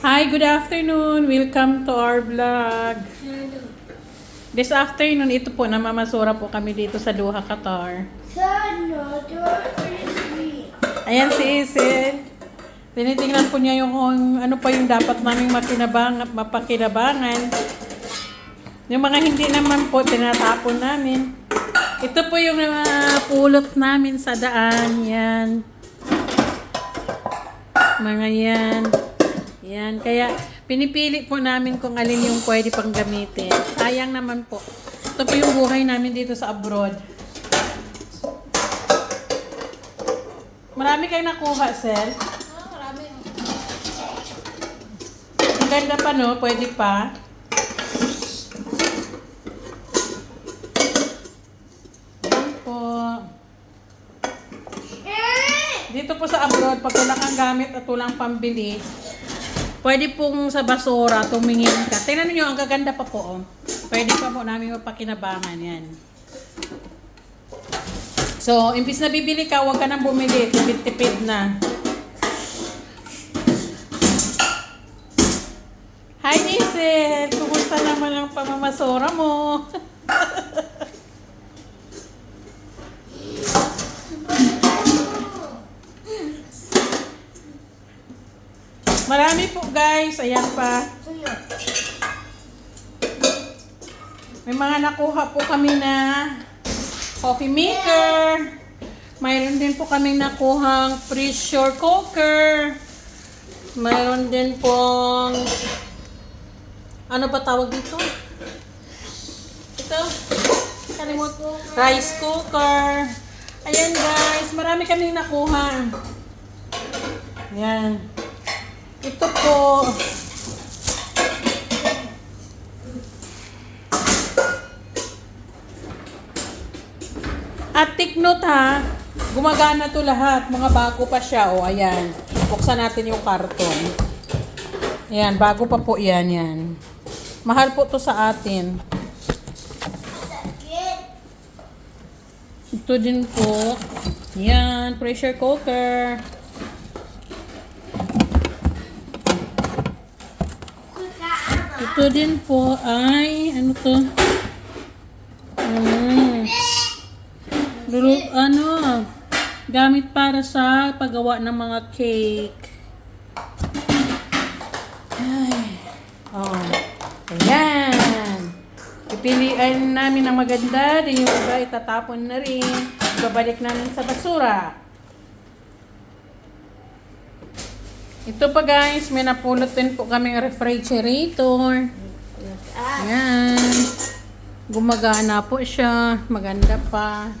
Hi, good afternoon. Welcome to our vlog. This afternoon, ito po, namamasura po kami dito sa Doha, Qatar. Ayan si Isil. Tinitingnan po niya yung kung ano pa yung dapat naming mapakinabangan. Yung mga hindi naman po, tinatapon namin. Ito po yung pulot namin sa daan. Yan. Mga yan. Yan. Kaya pinipili po namin kung alin yung pwede pang gamitin. Sayang naman po. Ito po yung buhay namin dito sa abroad. Marami kayong nakuha, Sel? Marami. Ang ganda pa, no? Pwede pa. Yan po. Dito po sa abroad, pag wala kang gamit at walang pambili, pwede pong sa basura, tumingin ka. Tingnan nyo, ang gaganda pa po. Oh. Pwede pa po namin mapakinabangan. Yan. So, imbis na bibili ka, huwag ka nang bumili. Tipid-tipid na. Hi, Isil! Kumusta naman ang pamamasura mo? Marami po, guys. Ayan pa. May mga nakuha po kami na coffee maker. Mayroon din po kaming nakuhang pressure cooker. Mayroon din pong ano ba tawag dito? Ito. Kalimut. Rice cooker. Ayan guys, marami kaming nakuha. Ayan. Ito po. At take note ha, gumagana to lahat. Mga bago pa siya. O, ayan. Buksan natin yung karton. Ayan, bago pa po yan. Yan. Mahal po to sa atin. Ito din po. Yan, pressure cooker. Ito din po ay, ano to? Gamit para sa paggawa ng mga cake. Ay. Oh. Ayan. Pipilian namin ang maganda. Din yung iba itatapon na rin. Babalik namin sa basura. Ito pa guys, may napulot din po kaming refrigerator. Ayan. Gumagana po siya. Maganda pa.